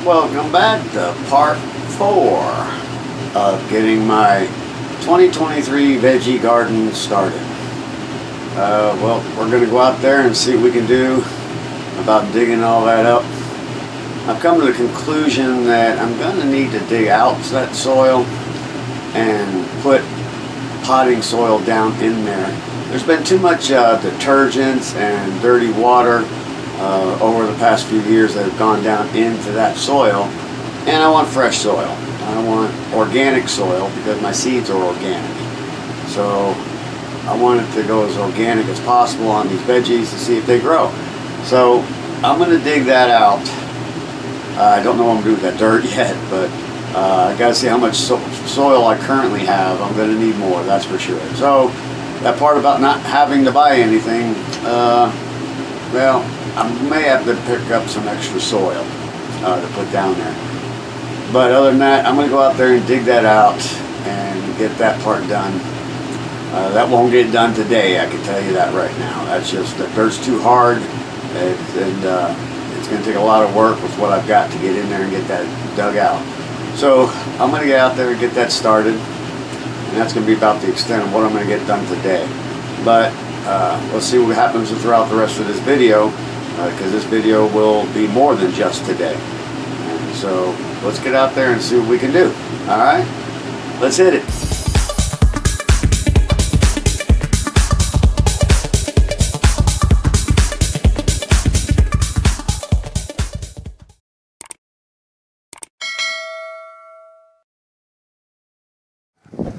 Welcome back to part 4 of getting my 2023 veggie garden started. Well, we're going to go out there and see what we can do about digging all that up. I've come to the conclusion that I'm going to need to dig out that soil and put potting soil down in there. There's been too much detergents and dirty water over the past few years that have gone down into that soil, and I want fresh soil. I want organic soil because my seeds are organic. So I want it to go as organic as possible on these veggies to see if they grow. So I'm going to dig that out. I don't know what I'm going to do with that dirt yet, but I got to see how much soil I currently have. I'm going to need more, that's for sure. So that part about not having to buy anything, well, I may have to pick up some extra soil to put down there. But other than that, I'm going to go out there and dig that out and get that part done. That won't get done today, I can tell you that right now. That's just, the dirt's too hard, and it's going to take a lot of work with what I've got to get in there and get that dug out. So I'm going to get out there and get that started, and that's going to be about the extent of what I'm going to get done today. But let's see what happens throughout the rest of this video, because this video will be more than just today. And so let's get out there and see what we can do. Alright, let's hit it.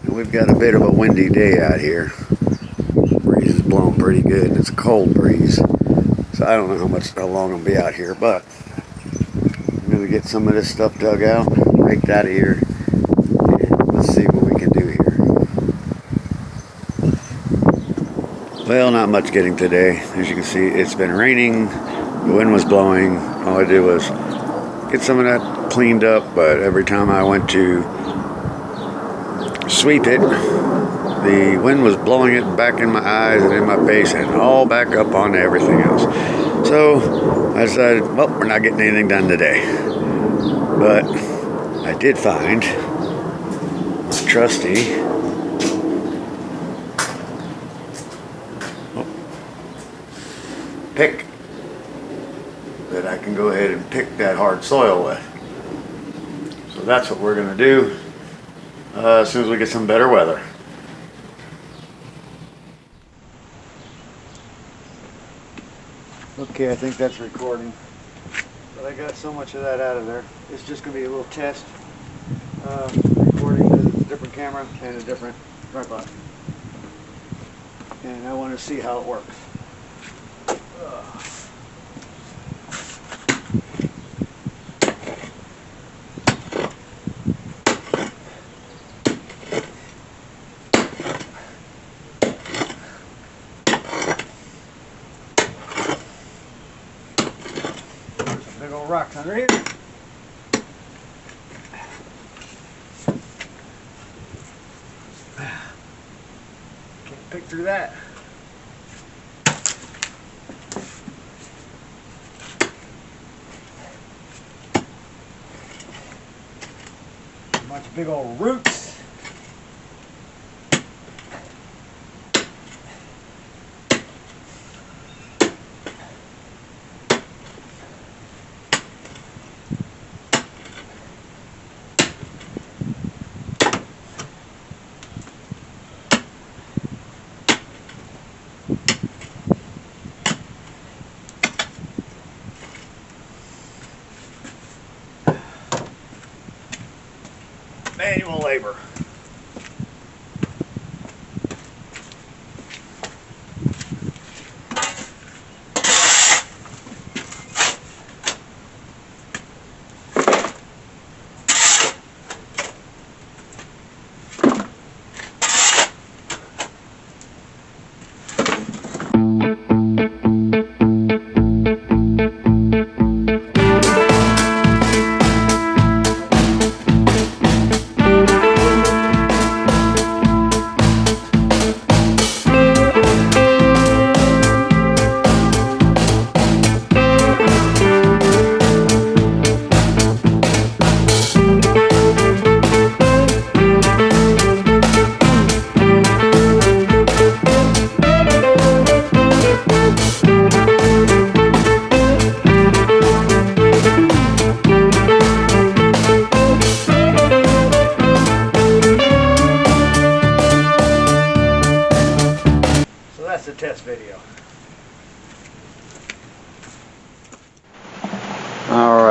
We've got a bit of a windy day out here. Breeze is blowing pretty good, and it's a cold breeze. So I don't know how long I'll be out here, but I'm going to get some of this stuff dug out, raked out of here, and let's see what we can do here. Well, not much getting today. As you can see, it's been raining, the wind was blowing. All I did was get some of that cleaned up, but every time I went to sweep it, the wind was blowing it back in my eyes and in my face and all back up onto everything else. So I decided, well, we're not getting anything done today. But I did find my trusty pick that I can go ahead and pick that hard soil with. So that's what we're going to do as soon as we get some better weather. Okay, I think that's recording, but I got so much of that out of there. It's just going to be a little test recording with a different camera and a different tripod, and I want to see how it works. Big old rocks under here. Can't pick through that. A bunch of big old roots. Manual labor.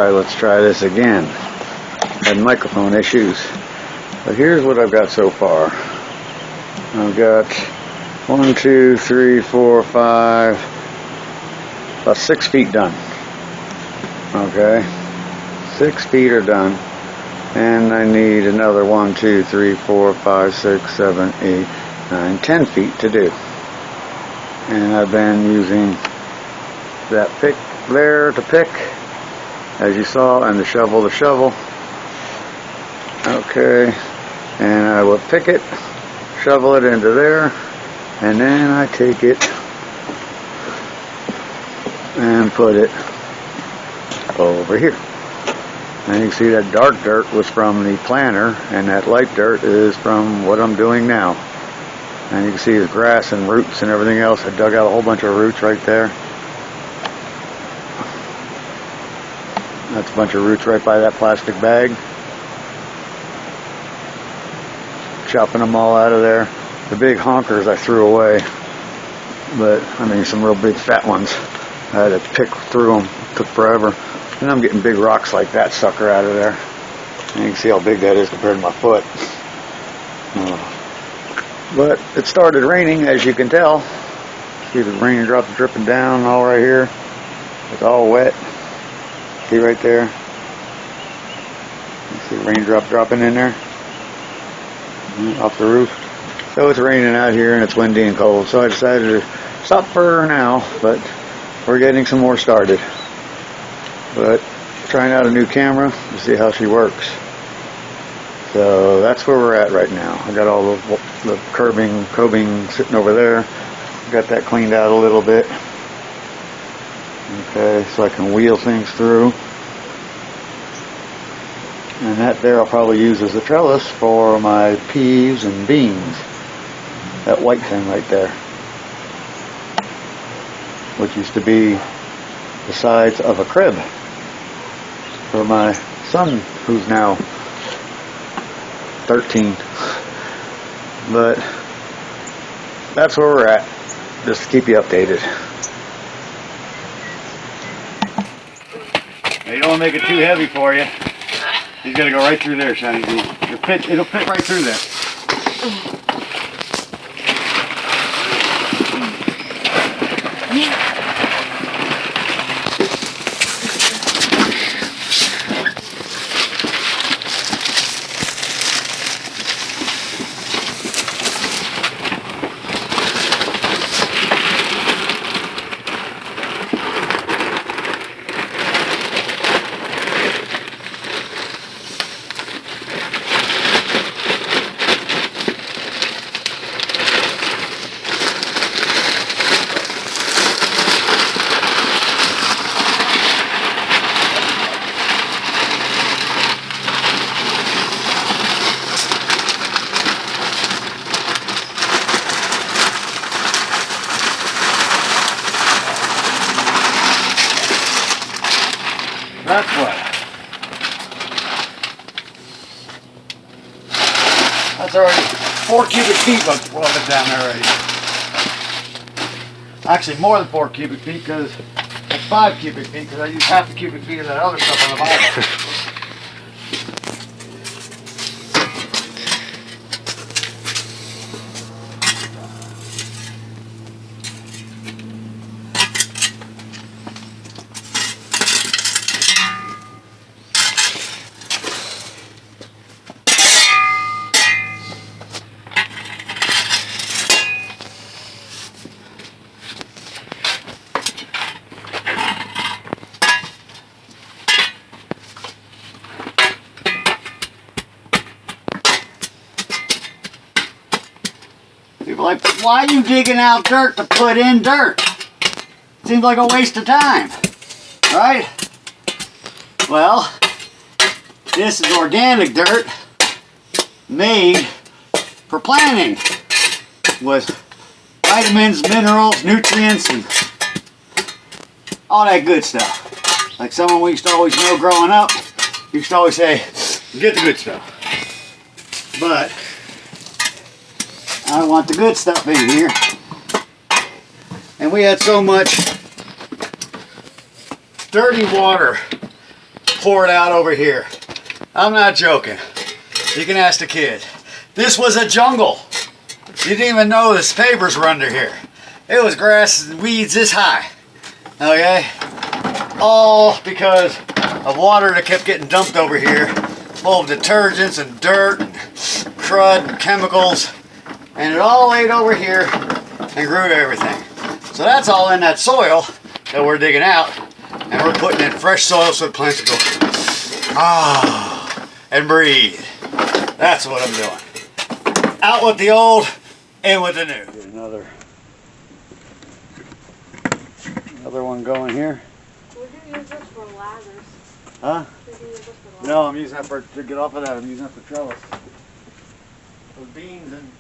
Alright, let's try this again. Had microphone issues. But here's what I've got so far. I've got 1, 2, 3, 4, 5, about 6 feet done. Okay, 6 feet are done. And I need another 1, 2, 3, 4, 5, 6, 7, 8, 9, 10 feet to do. And I've been using that pick there to pick, as you saw, and the shovel to shovel. Okay, and I will pick it, shovel it into there, and then I take it and put it over here. And you can see that dark dirt was from the planter, and that light dirt is from what I'm doing now. And you can see the grass and roots and everything else. I dug out a whole bunch of roots right there. That's a bunch of roots right by that plastic bag. Chopping them all out of there. The big honkers I threw away, but I mean some real big fat ones. I had to pick through them. It took forever. And I'm getting big rocks like that sucker out of there. And you can see how big that is compared to my foot. But it started raining, as you can tell. See the raindrops dripping down all right here. It's all wet. See right there? You see the raindrop dropping in there? Off the roof. So it's raining out here and it's windy and cold, so I decided to stop for now, but we're getting some more started. But trying out a new camera to see how she works. So that's where we're at right now. I got all the cobing sitting over there. Got that cleaned out a little bit. Okay, so I can wheel things through. And that there I'll probably use as a trellis for my peas and beans. That white thing right there. Which used to be the sides of a crib for my son, who's now 13. But that's where we're at. Just to keep you updated. You don't want to make it too heavy for you. He's got to go right through there, Shiny. It'll fit right through there. That's what. That's already 4 cubic feet of it down there already. Actually more than 4 cubic feet, because it's 5 cubic feet, because I use half the cubic feet of that other stuff on the bottom. People are like, why are you digging out dirt to put in dirt? Seems like a waste of time, right? Well, this is organic dirt made for planting with vitamins, minerals, nutrients, and all that good stuff. Like someone we used to always know growing up, used to always say, get the good stuff. But I want the good stuff in here. And we had so much dirty water pour it out over here. I'm not joking. You can ask the kid. This was a jungle. You didn't even know the papers were under here. It was grass and weeds this high. Okay? All because of water that kept getting dumped over here, full of detergents and dirt and crud and chemicals, and it all laid over here and grew everything. So that's all in that soil that we're digging out, and we're putting in fresh soil so the plants will go and breathe. That's what I'm doing. Out with the old, in with the new. Get another one going here. Would you use this for ladders? Huh? Would you use this for ladders? No, I'm using that to get off of that. I'm using that for trellis. Those beans and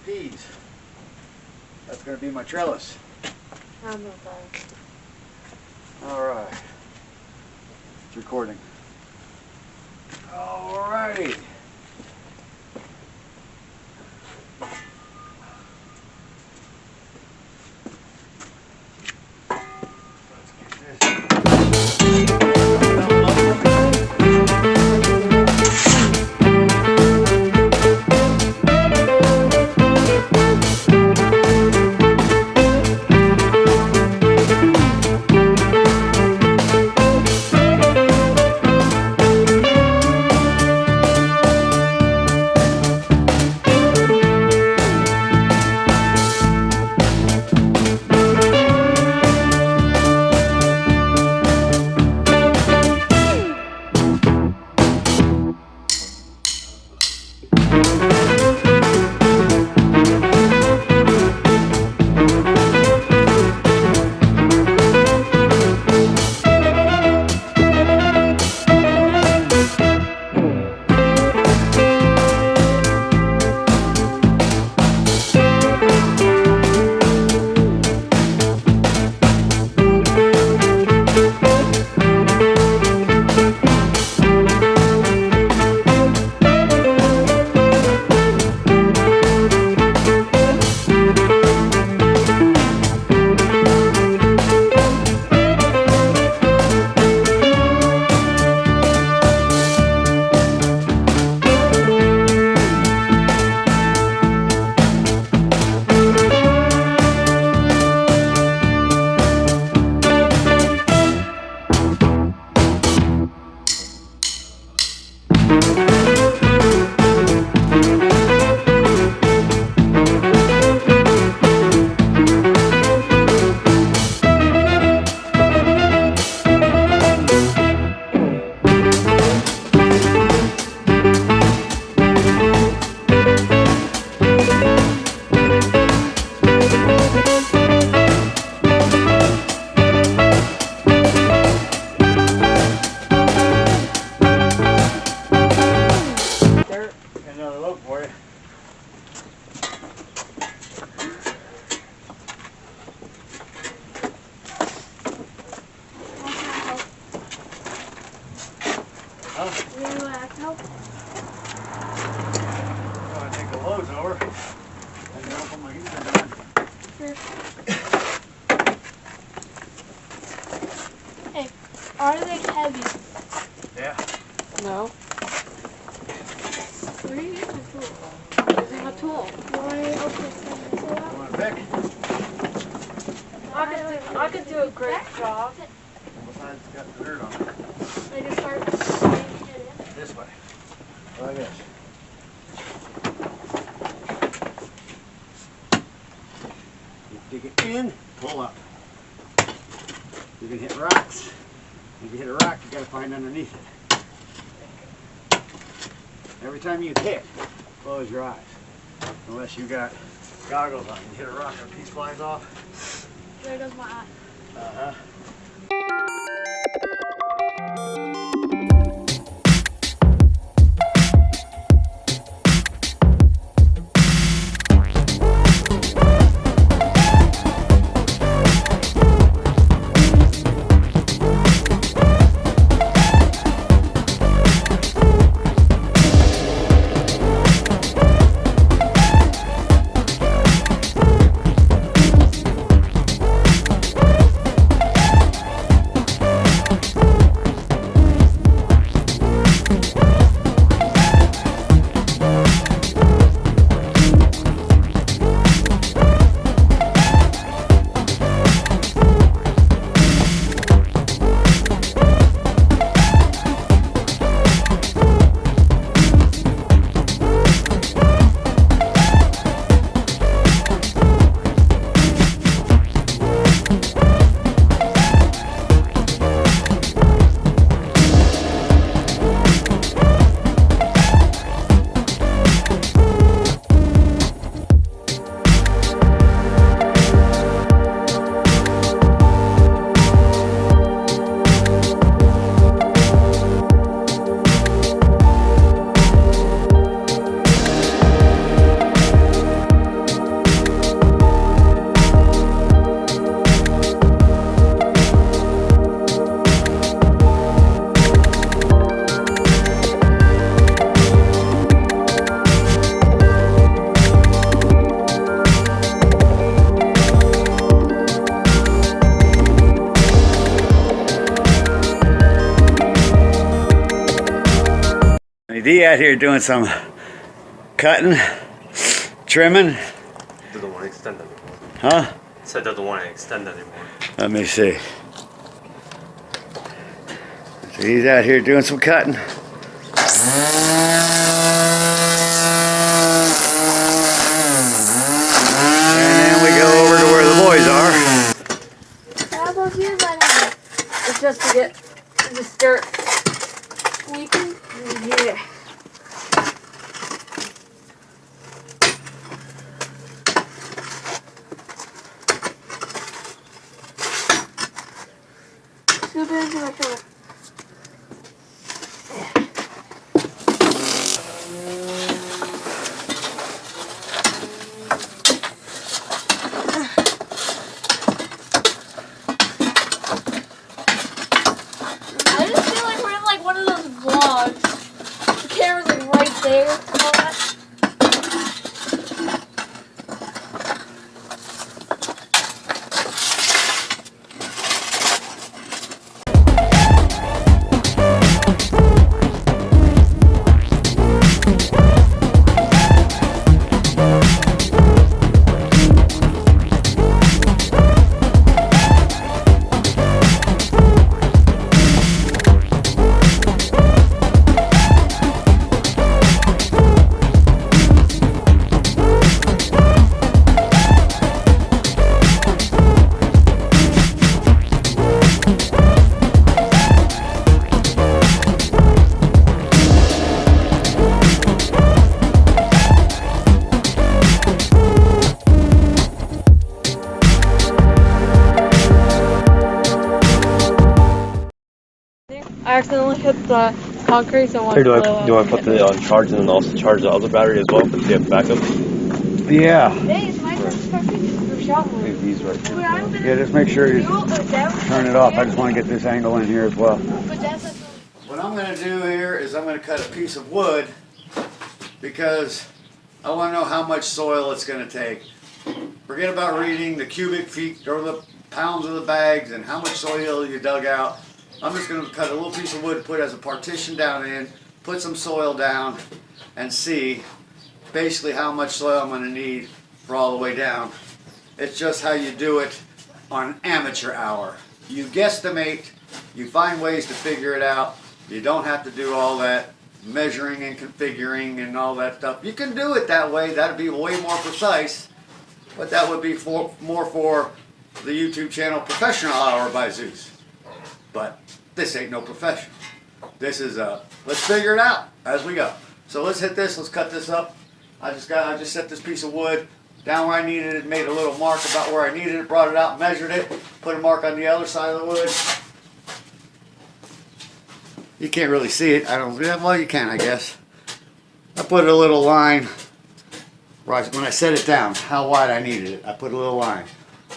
peas. That's going to be my trellis. I'm not bad. All right. It's recording. All righty. Hey, are they heavy? Yeah. No. Where are you using a tool? Using a tool. Why? Okay, Want to pick? I could do a great job. Besides, it's got dirt on it. I just start digging it in. This way. Like this. You dig it in, pull up. You can hit rocks. If you hit a rock, you got to find underneath it. Every time you hit, close your eyes. Unless you got goggles on. You hit a rock and a piece flies off. There goes my eye. Uh-huh. D out here doing some cutting, trimming. Doesn't want to extend anymore. Huh? Said doesn't want to extend anymore. Let me see. So he's out here doing some cutting. And then we go over to where the boys are. How about you, buddy? It's just to get the start squeaking. Yeah. Scoop it into my shoulder. I just feel like we're in like one of those vlogs. The camera's like right there and all that. I accidentally hit the concrete, so I Here, do wanted you want to put the on charge and then also charge the other battery as well, because you have backup? Yeah. Hey, it's my turn to start the shot one. Leave these right here. Yeah, just make sure you turn it off. I just want to get this angle in here as well. What I'm going to do here is I'm going to cut a piece of wood because I want to know how much soil it's going to take. Forget about reading the cubic feet or the pounds of the bags and how much soil you dug out. I'm just going to cut a little piece of wood, put as a partition down in, put some soil down, and see basically how much soil I'm going to need for all the way down. It's just how you do it on an amateur hour. You guesstimate, you find ways to figure it out. You don't have to do all that measuring and configuring and all that stuff. You can do it that way, that'd be way more precise, but that would be more for the YouTube channel Professional Hour by Zeus. But this ain't no profession. This is let's figure it out as we go. So let's hit this, let's cut this up. I just set this piece of wood down where I needed it, made a little mark about where I needed it, brought it out, measured it, put a mark on the other side of the wood. You can't really see it. Well, you can, I guess. I put a little line right when I set it down, how wide I needed it. I put a little line.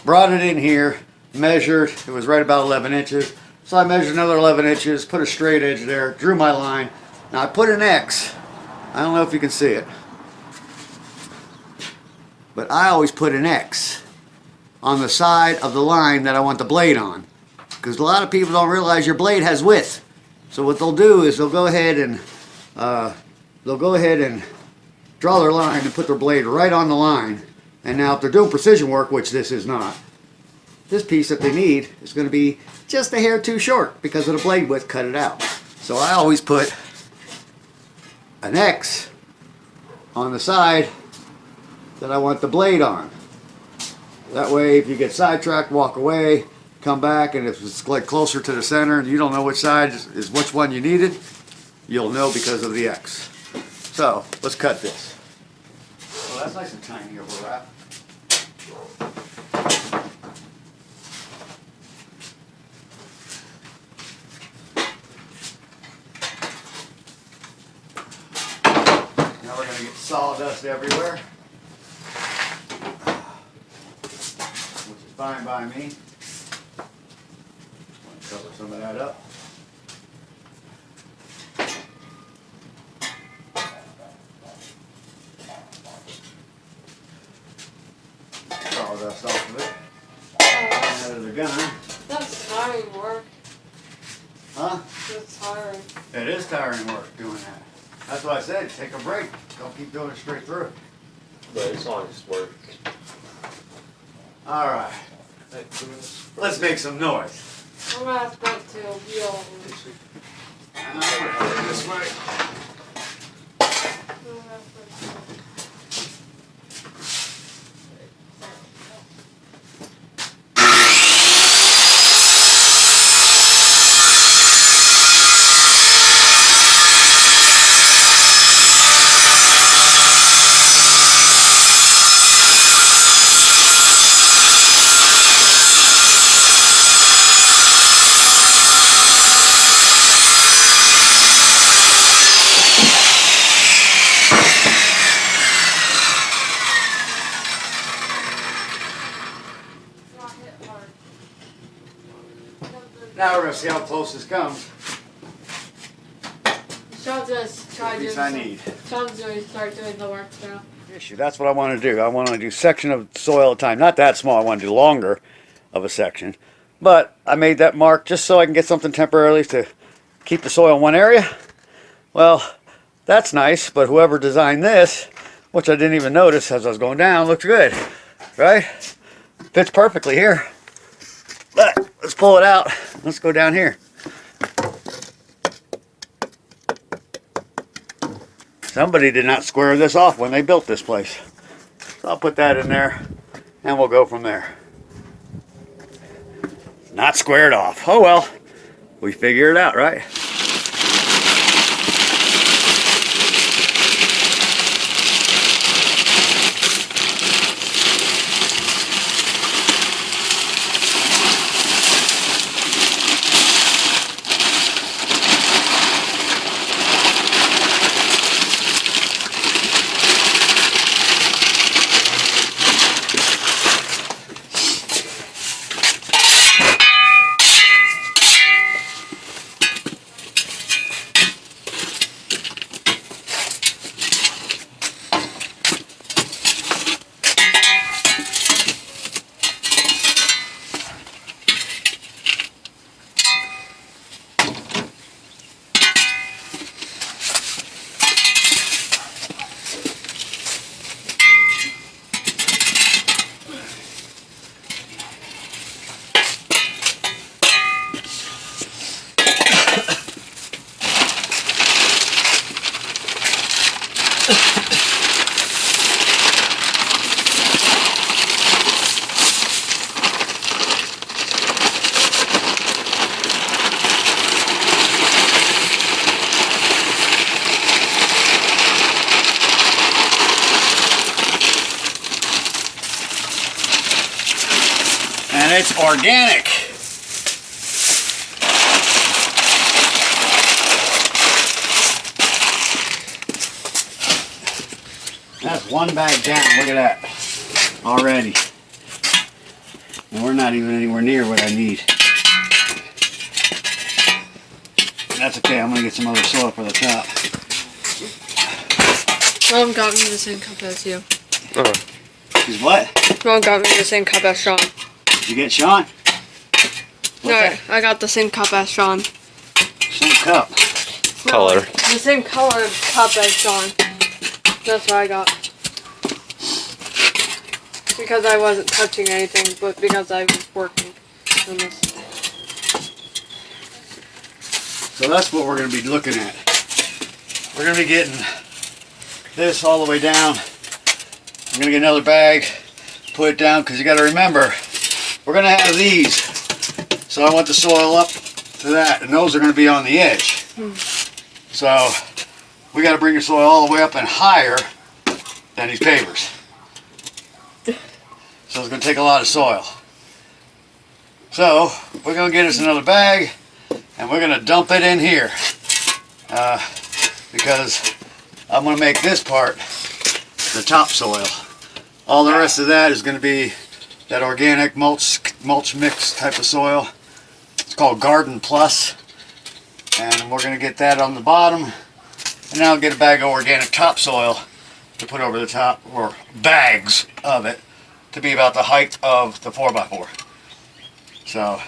Brought it in here, measured, it was right about 11 inches. So I measured another 11 inches, put a straight edge there, drew my line. Now I put an X. I don't know if you can see it, but I always put an X on the side of the line that I want the blade on, because a lot of people don't realize your blade has width. So what they'll do is they'll go ahead and draw their line and put their blade right on the line. And now if they're doing precision work, which this is not, this piece that they need is going to be just a hair too short because of the blade width, cut it out. So I always put an X on the side that I want the blade on. That way if you get sidetracked, walk away, come back, and if it's like closer to the center and you don't know which side is which one you needed, you'll know because of the X. So let's cut this. Well, that's nice and tiny over that. Now we're going to get sawdust everywhere, which is fine by me. Want to cover some of that up. Sawdust off of it. That is a gun. That's tiring work. Huh? That's tiring. It is tiring work doing that. That's what I said. Take a break. Don't keep doing it straight through. But it's on smart. All right. Let's make some noise. I'm gonna have to wheel. This way. Now we're gonna see how close this comes. Sean's gonna try doing I need. Sean's gonna start doing the work now. Issue. That's what I want to do. I want to do section of soil at a time. Not that small. I want to do longer of a section. But I made that mark just so I can get something temporarily to keep the soil in one area. Well, that's nice. But whoever designed this, which I didn't even notice as I was going down, looks good, right? Fits perfectly here. But let's pull it out. Let's go down here. Somebody did not square this off when they built this place. So I'll put that in there and we'll go from there. Not squared off. Oh well, we figure it out, right? And it's organic. That's one bag down. Look at that. Already. And we're not even anywhere near what I need. That's okay. I'm going to get some other soil for the top. Mom got me the same cup as you. Is what? Mom got me the same cup as Sean. Did you get Sean? What's No, that? I got the same cup as Sean. Same cup. Color. The same colored cup as Sean. That's what I got. Because I wasn't touching anything, but because I was working on this. So that's what we're going to be looking at. We're going to be getting this all the way down. I'm going to get another bag, put it down, because you got to remember, we're going to have these. So I want the soil up to that, and those are going to be on the edge. So we got to bring the soil all the way up and higher than these pavers. So it's going to take a lot of soil. So we're going to get us another bag, and we're going to dump it in here. Because I'm going to make this part the topsoil. All the rest of that is going to be that organic mulch mix type of soil. It's called Garden Plus. And we're going to get that on the bottom. And now I'll get a bag of organic topsoil to put over the top, or bags of it, to be about the height of the 4x4. So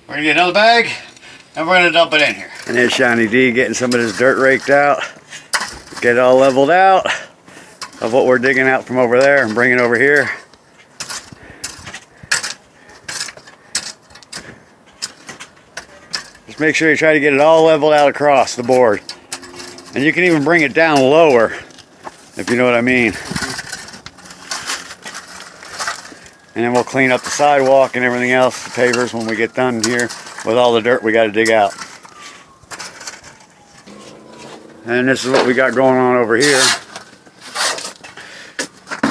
we're going to get another bag and we're going to dump it in here. And there's Shiny D getting some of this dirt raked out. Get it all leveled out of what we're digging out from over there and bring it over here. Just make sure you try to get it all leveled out across the board. And you can even bring it down lower, if you know what I mean. And then we'll clean up the sidewalk and everything else, the pavers, when we get done here with all the dirt we got to dig out. And this is what we got going on over here.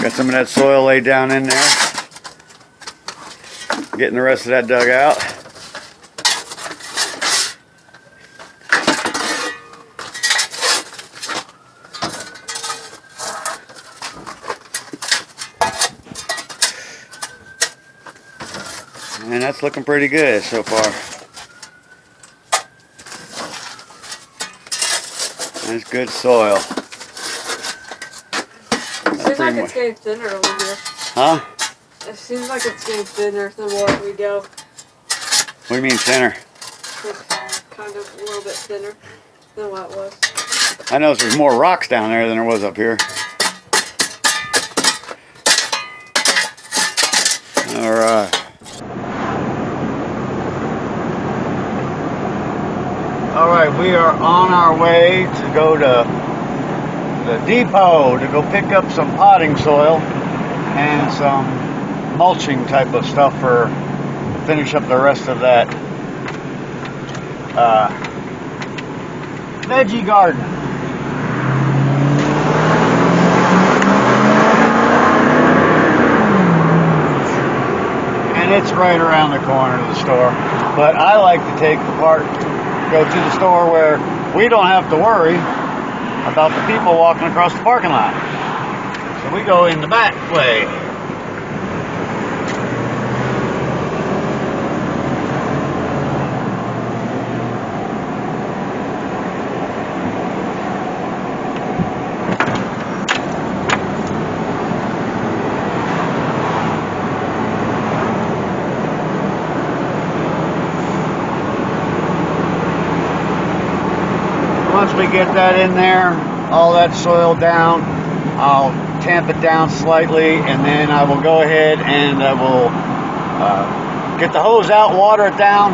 Got some of that soil laid down in there. Getting the rest of that dug out. And that's looking pretty good so far. That's good soil. Seems like it's getting thinner over here. Huh? It seems like it's getting thinner the more we go. What do you mean thinner? It's kind of a little bit thinner than what it was. I know there's more rocks down there than there was up here. Alright. Alright, we are on our way to go to the depot to go pick up some potting soil and some mulching type of stuff for finish up the rest of that veggie garden. And it's right around the corner of the store. But I like to take the part, go to the store where we don't have to worry about the people walking across the parking lot. So we go in the back way. Once we get that in there, all that soil down, I'll tamp it down slightly, and then I will go ahead and I will get the hose out, water it down,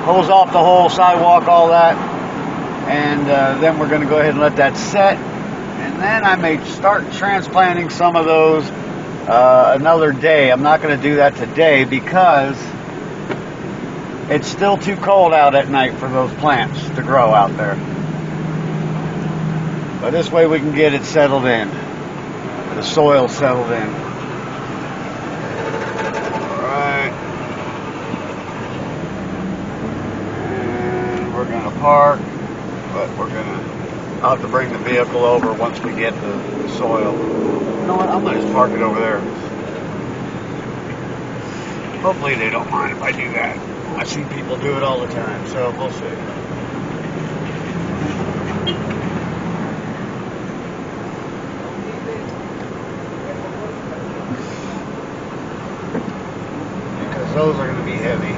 hose off the whole sidewalk, all that, and then we're going to go ahead and let that set, and then I may start transplanting some of those another day. I'm not going to do that today because it's still too cold out at night for those plants to grow out there. But this way we can get it settled in. The soil settled in. Alright. And we're going to park. But I'll have to bring the vehicle over once we get the soil. You know what? I'm going to just park it over there. Hopefully they don't mind if I do that. I see people do it all the time, so we'll see. Because those are going to be heavy.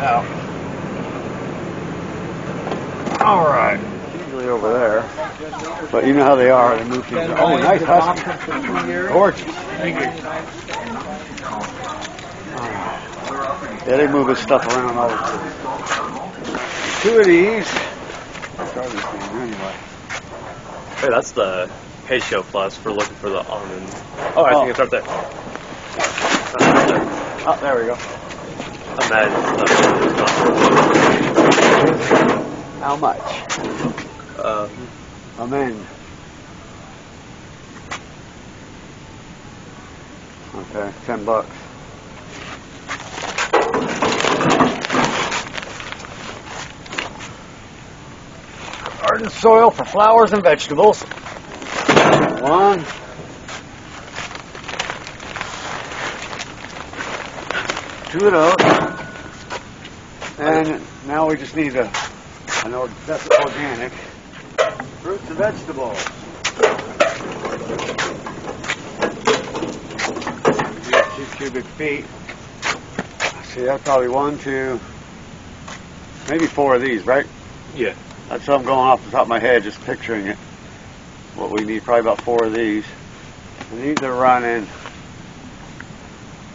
Out. All right. Usually over there, but you know how they are. They move things. Oh, nice husky. Gorgeous. Yeah, they move his stuff around all the time. 2 of these. Anyway. Hey, that's the Hay Show Plus for looking for the almond. Oh, I think it's right there. Oh, there we go. How much? Amen. Okay, $10. Garden soil for flowers and vegetables. 1. 2 of those. And now we just need that's organic. Fruits and vegetables. 2 cubic feet. See, that's probably 1, 2, maybe 4 of these, right? Yeah. That's what I'm going off the top of my head, just picturing it. What we need, probably about 4 of these. And these are running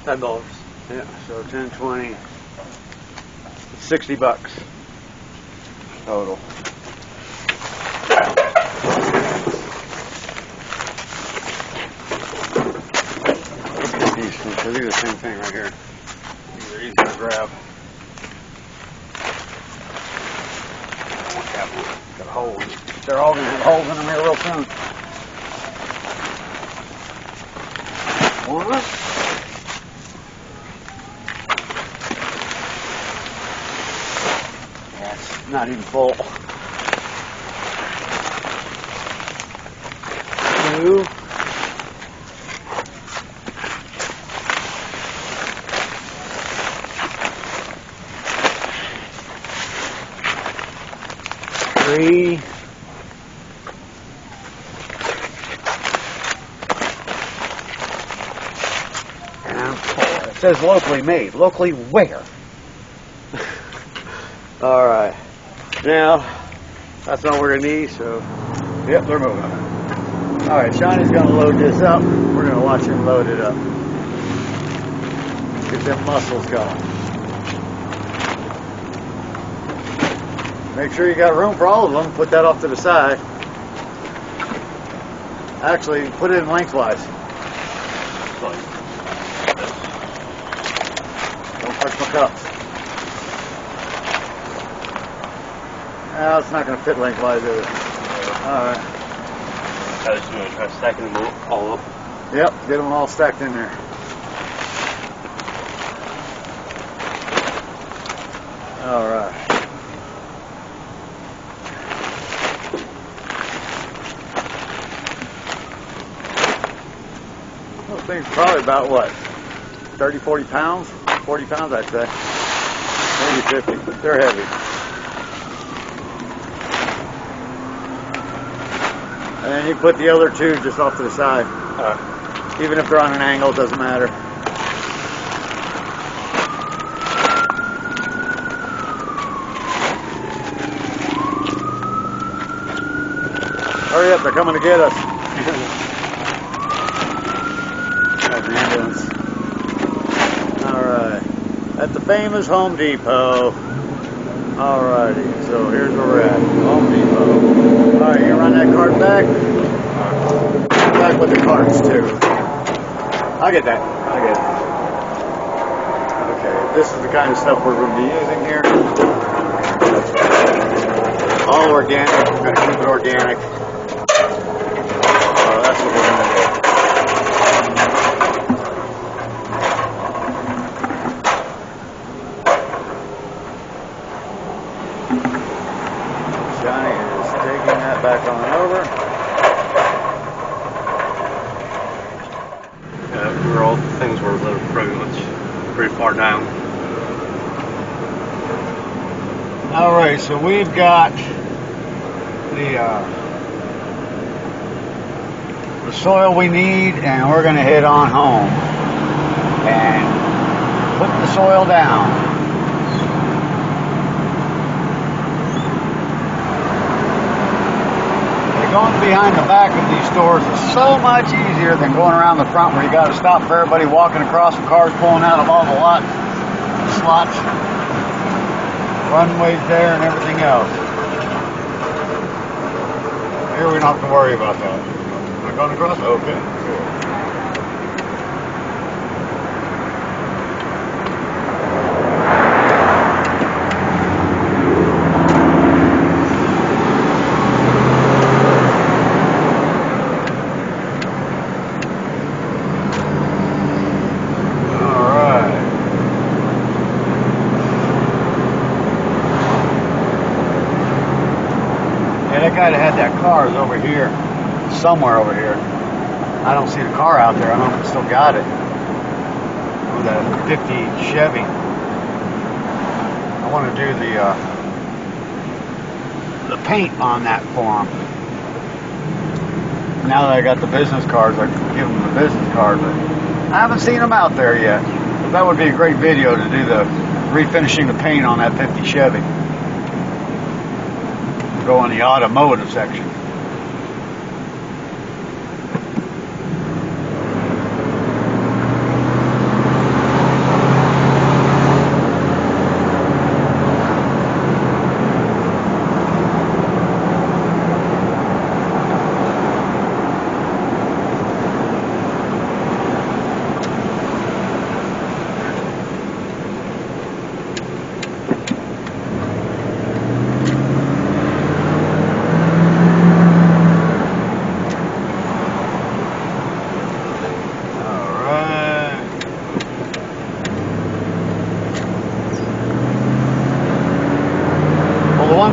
$10. Yeah, so 10, 20, $60 total. Let's get these two, because these are the same thing right here. These are easy to grab. Got holes. They're all going to have holes in them here real soon. One. That's not even full. 2. 3. 4. It says locally made. Locally where? Alright. Now, that's all we're going to need, so, yep, they're moving. Alright, Shawnee's going to load this up. We're going to watch him load it up. Get them muscles going. Make sure you got room for all of them. Put that off to the side. Actually, put it in lengthwise. Don't touch my cups. No, it's not going to fit lengthwise, is it? Alright. I just going to try stacking them all up. Yep, get them all stacked in there. Alright. Those things are probably about what? 30, 40 pounds? 40 pounds, I'd say. Maybe 50. They're heavy. And then you put the other 2 just off to the side. Even if they're on an angle, it doesn't matter. Hurry up, they're coming to get us. That's an ambulance. Alright. At the famous Home Depot. Alrighty, so here's where we're at. Home Depot. Alright, you run that cart back? Back with the carts too. I get that. I get it. Okay, this is the kind of stuff we're going to be using here. All organic. We're going to keep it organic. So that's what we're going to do. Johnny is taking that back on over. All things were loaded pretty far down. Alright, so we've got the soil we need, and we're going to head on home and put the soil down. Going behind the back of these stores is so much easier than going around the front where you got to stop for everybody walking across and cars pulling out of all the slots, runways there and everything else. Here we don't have to worry about that. Am I going across? Okay, cool. That guy that had that car is over here, somewhere over here. I don't see the car out there. I don't know if we still got it. the 50 Chevy. I want to do the paint on that for them. Now that I got the business cards, I can give them the business card, but I haven't seen them out there yet. But that would be a great video to do the refinishing the paint on that 50 Chevy. Go in the automotive section.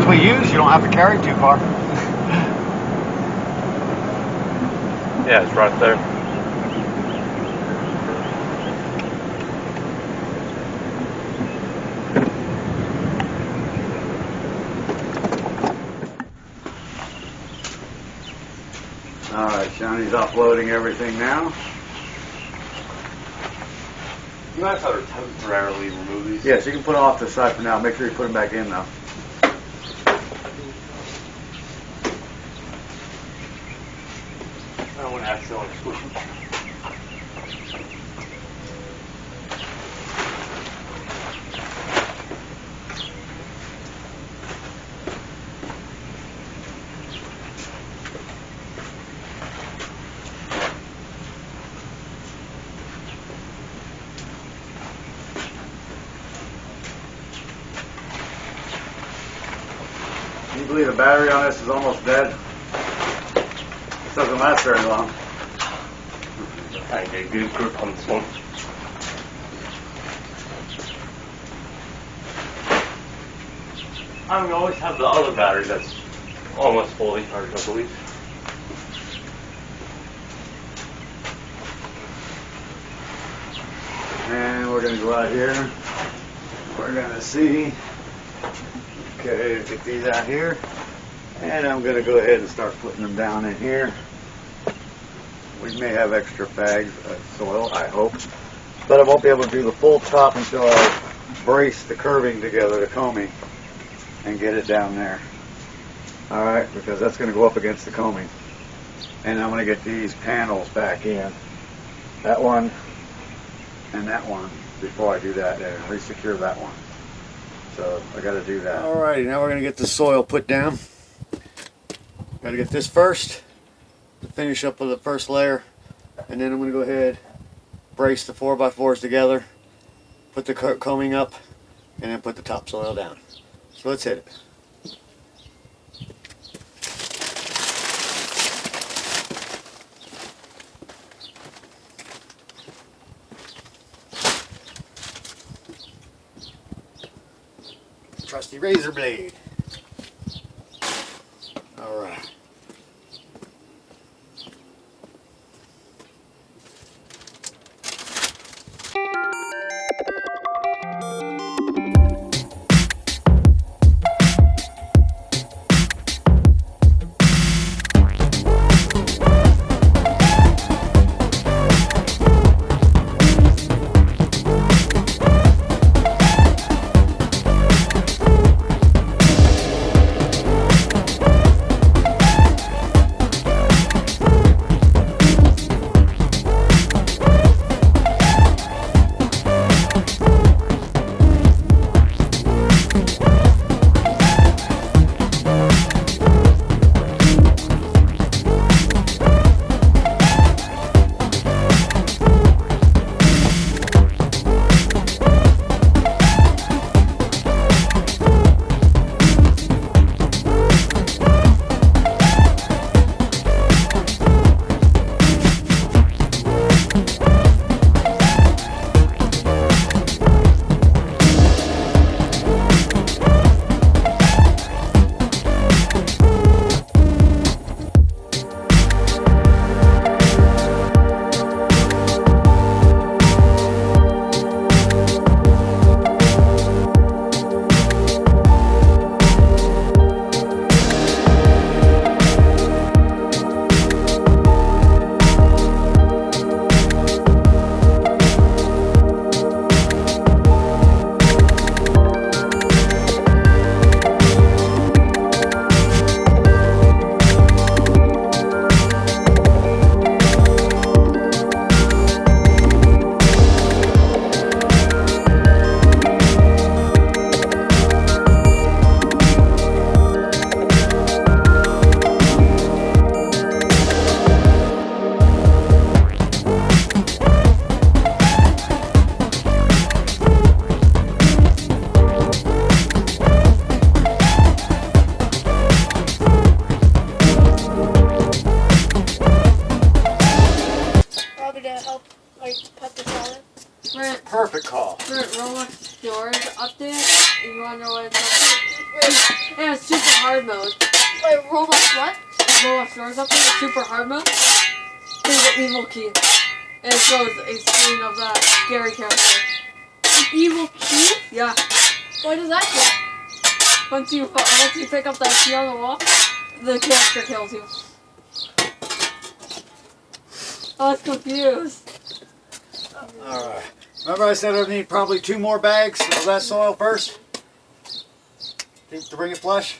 We use, you don't have to carry too far. Yeah, it's right there. Alright, Shawnee's offloading everything now. You guys have to temporarily remove these? Yes, you can put them off to the side for now. Make sure you put them back in though. I don't want to accidentally squish them. Can you believe the battery on this is almost dead? This doesn't last very long. I get a good grip on this one. I always have the other battery that's almost fully charged, I believe. And we're going to go out here. We're going to see. Okay, get these out here. And I'm going to go ahead and start putting them down in here. We may have extra bags of soil, I hope. But I won't be able to do the full top until I brace the curving together, the combing, and get it down there. Alright, because that's going to go up against the combing. And I'm going to get these panels back in. That one and that one before I do that and resecure that one. So I got to do that. Alrighty, now we're going to get the soil put down. Got to get this first to finish up with the first layer, and then I'm going to go ahead, brace the 4x4s together, put the combing up, and then put the topsoil down. So let's hit it. Trusty razor blade. All right. Perfect call. For Roblox Stores update, you wanna know what it's up? Yeah, it's super hard mode. Wait, Roblox what? Roblox Stores update, super hard mode. There's an evil key. And it shows a screen of that scary character. An evil key? Yeah. What does that do? Once you pick up that key on the wall, the character kills you. I was confused. Alright. Remember I said I'd need probably 2 more bags of that soil first? To bring it flush?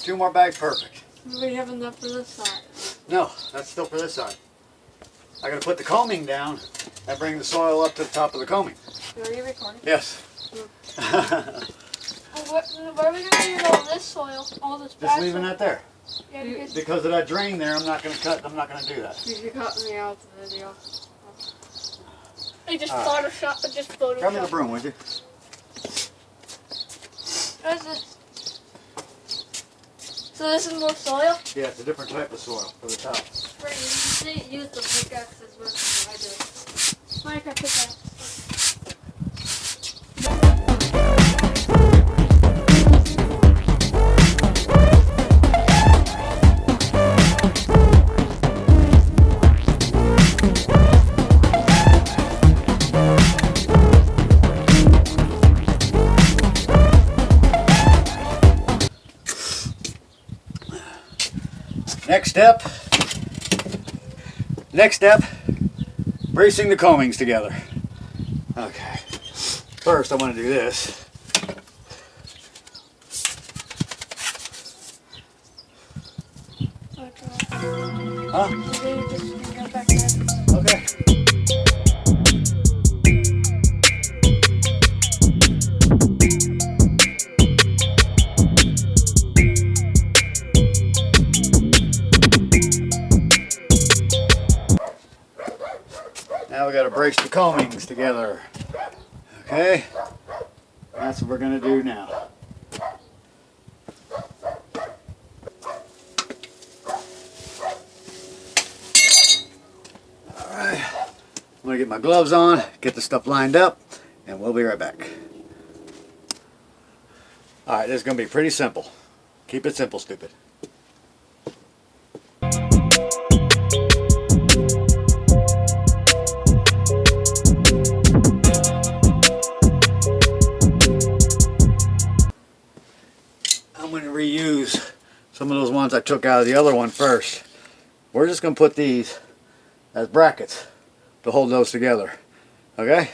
2 more bags, perfect. We have enough for this side. No, that's still for this side. I gotta put the combing down and bring the soil up to the top of the combing. Are you recording? Yes. Where are we gonna use all this soil? All this bad Just leaving soil? that there. Yeah, because Because of that drain there, I'm not gonna do that. You should cut me out the video. I just Alright. Photoshop, just Photoshop. Grab me the broom, would you? What is this? So this is more soil? Yeah, it's a different type of soil for the top. Right, you use the pickaxes versus what I do. Minecraft pickaxe. Next step, bracing the combings together. Okay, first I want to do this. Huh? Okay. Now we got to brace the combings together. Okay, that's what we're going to do now. Alright, I'm going to get my gloves on, get the stuff lined up, and we'll be right back. Alright, this is going to be pretty simple. Keep it simple, stupid. I'm going to reuse some of those ones I took out of the other one first. We're just going to put these as brackets to hold those together. Okay?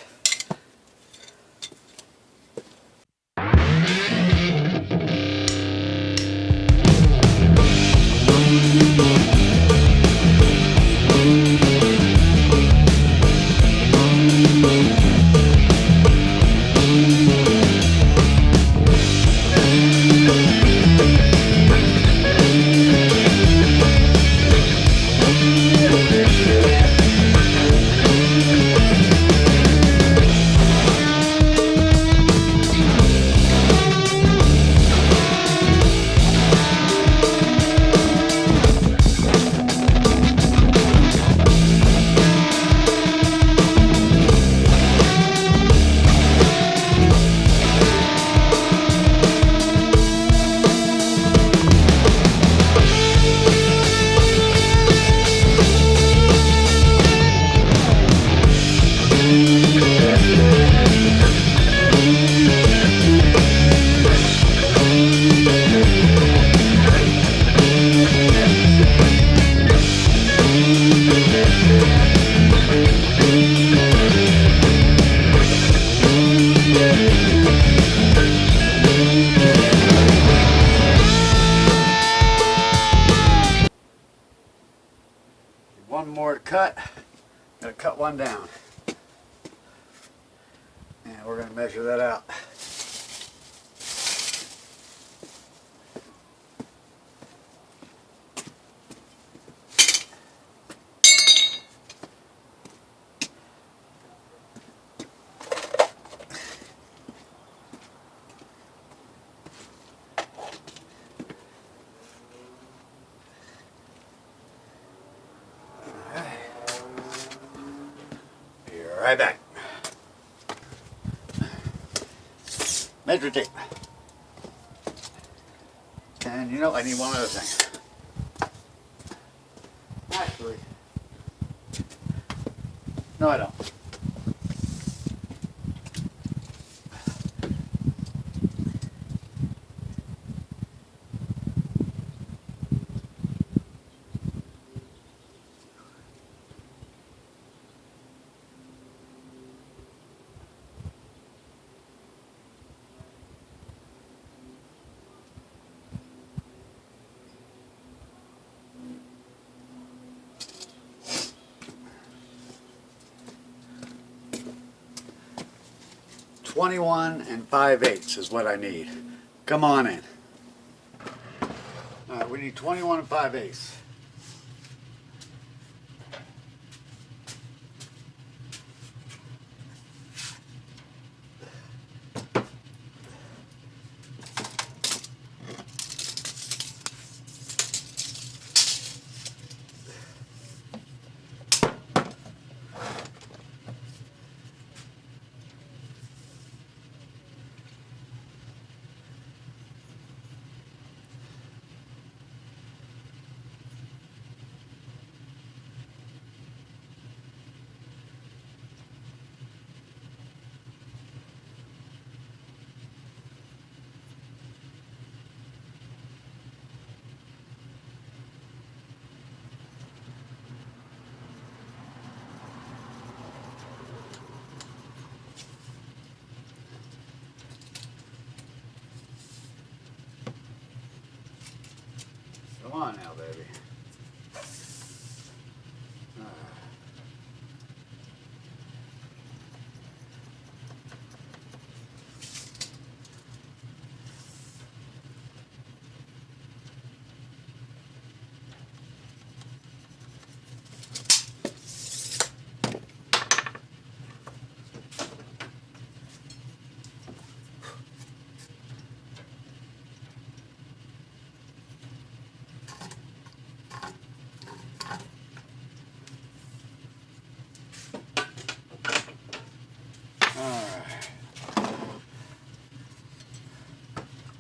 One more to cut. Gotta cut one down. And we're gonna measure that out. Be right back. Measure tape. And you know, I need one other thing. Actually, no, I don't. $21 5/8 is what I need. Come on in. All right, we need 21 5/8. Come on now, baby.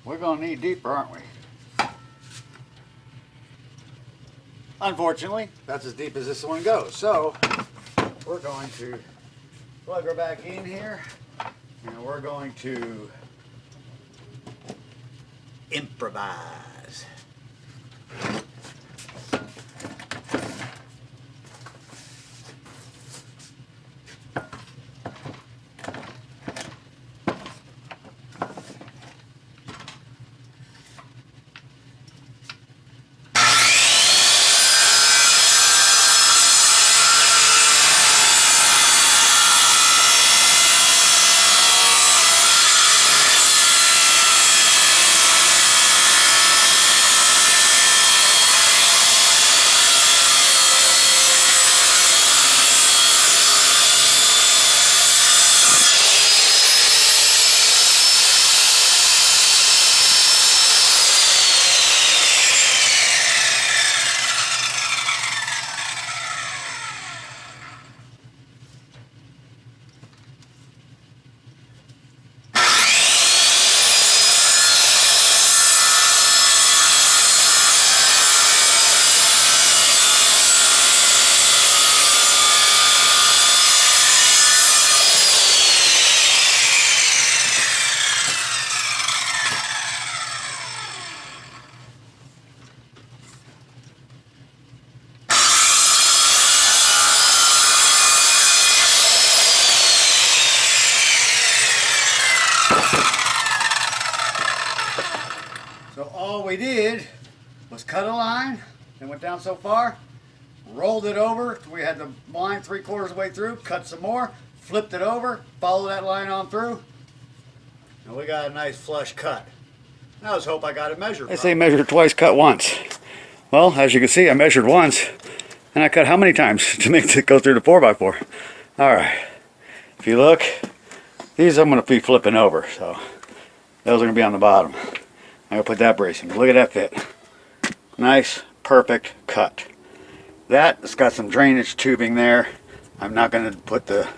We're going to need deeper, aren't we? Unfortunately, that's as deep as this one goes. So, we're going to plug her back in here, and we're going to improvise. So all we did was cut a line and went down so far, rolled it over till we had the line 3/4 of the way through, cut some more, flipped it over, followed that line on through, and we got a nice flush cut. Now let's hope I got it measured. They say measure twice, cut once. Well, as you can see, I measured once, and I cut how many times to make it go through the 4x4? All right, if you look, these I'm going to be flipping over, so those are going to be on the bottom. I'm going to put that bracing. Look at that fit. Nice, perfect cut. That's got some drainage tubing there. I'm not going to put the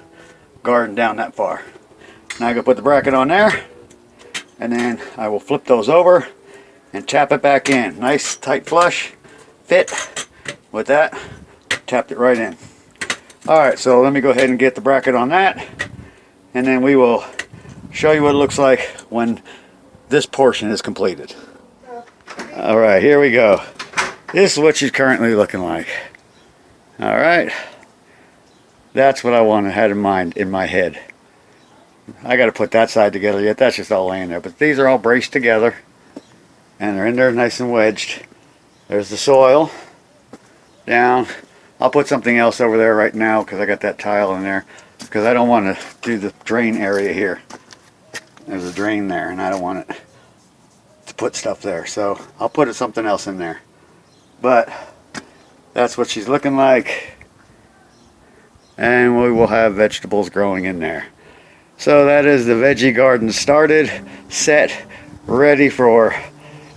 garden down that far. Now I'm going to put the bracket on there. and then I will flip those over and tap it back in. Nice tight flush fit with that. Tapped it right in. Alright, so let me go ahead and get the bracket on that, and then we will show you what it looks like when this portion is completed. Alright, here we go. This is what she's currently looking like. Alright, that's what I had in mind in my head. I got to put that side together yet. That's just all laying there. But these are all braced together, and they're in there nice and wedged. There's the soil down. I'll put something else over there right now because I got that tile in there, because I don't want to do the drain area here. There's a drain there, and I don't want it to put stuff there. So I'll put something else in there. But that's what she's looking like. And we will have vegetables growing in there. So that is the veggie garden started, set, ready for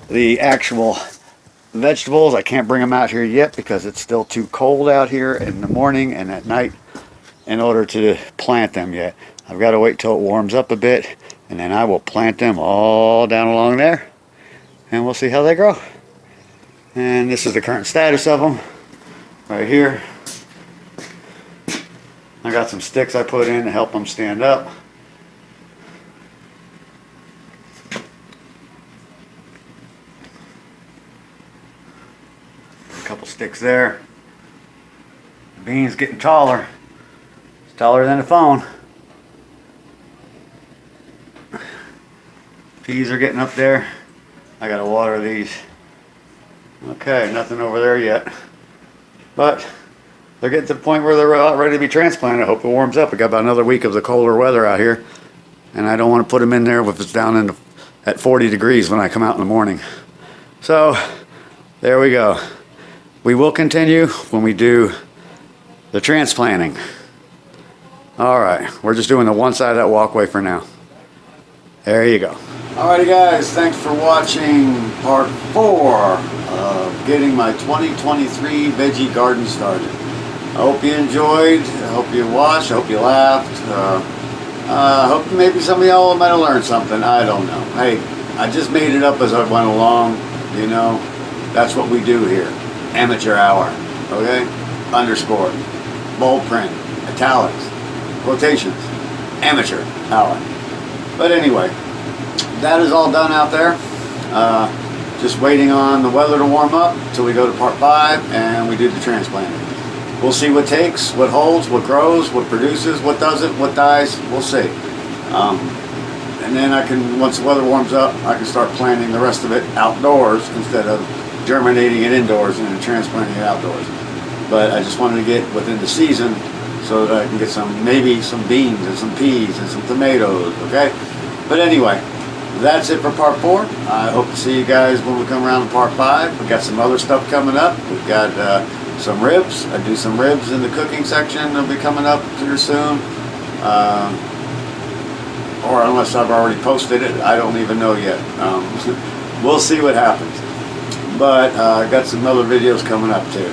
the actual vegetables. I can't bring them out here yet because it's still too cold out here in the morning and at night in order to plant them yet. I've got to wait till it warms up a bit, and then I will plant them all down along there, and we'll see how they grow. And this is the current status of them right here. I got some sticks I put in to help them stand up. A couple sticks there. The bean's getting taller. It's taller than the phone. Peas are getting up there. I gotta water these. Okay, nothing over there yet. But they're getting to the point where they're ready to be transplanted. I hope it warms up. We got about another week of the colder weather out here, and I don't want to put them in there if it's down at 40 degrees when I come out in the morning. So there we go. We will continue when we do the transplanting. Alright, we're just doing the one side of that walkway for now. There you go. Alrighty guys, thanks for watching part 4 of getting my 2023 veggie garden started. I hope you enjoyed, I hope you watched, I hope you laughed. I hope maybe some of y'all might have learned something, I don't know. Hey, I just made it up as I went along, you know. That's what we do here. Amateur hour, okay? Underscore, bold print, italics, quotations, amateur hour. But anyway, that is all done out there. Just waiting on the weather to warm up until we go to part 5 and we do the transplanting. We'll see what takes, what holds, what grows, what produces, what doesn't, what dies. We'll see. And then I can, once the weather warms up, I can start planting the rest of it outdoors instead of germinating it indoors and then transplanting it outdoors. But I just wanted to get within the season so that I can get maybe some beans and some peas and some tomatoes, okay? But anyway, that's it for part 4. I hope to see you guys when we come around to part 5. We got some other stuff coming up. We've got some ribs. I do some ribs in the cooking section. They'll be coming up here soon. Or unless I've already posted it, I don't even know yet. We'll see what happens. But I got some other videos coming up too.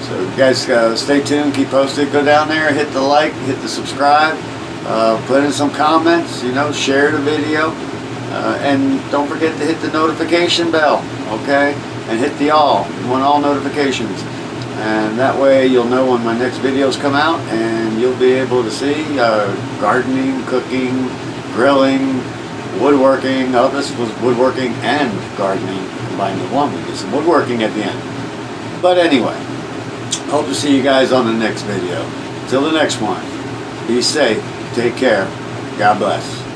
So you guys stay tuned, keep posted, go down there, hit the like, hit the subscribe, put in some comments, you know, share the video, and don't forget to hit the notification bell, okay? And hit the all, you want all notifications. And that way you'll know when my next videos come out, and you'll be able to see gardening, cooking, grilling, woodworking. Oh, this was woodworking and gardening combined in one. We did some woodworking at the end. But anyway, hope to see you guys on the next video. Till the next one, be safe, take care, God bless.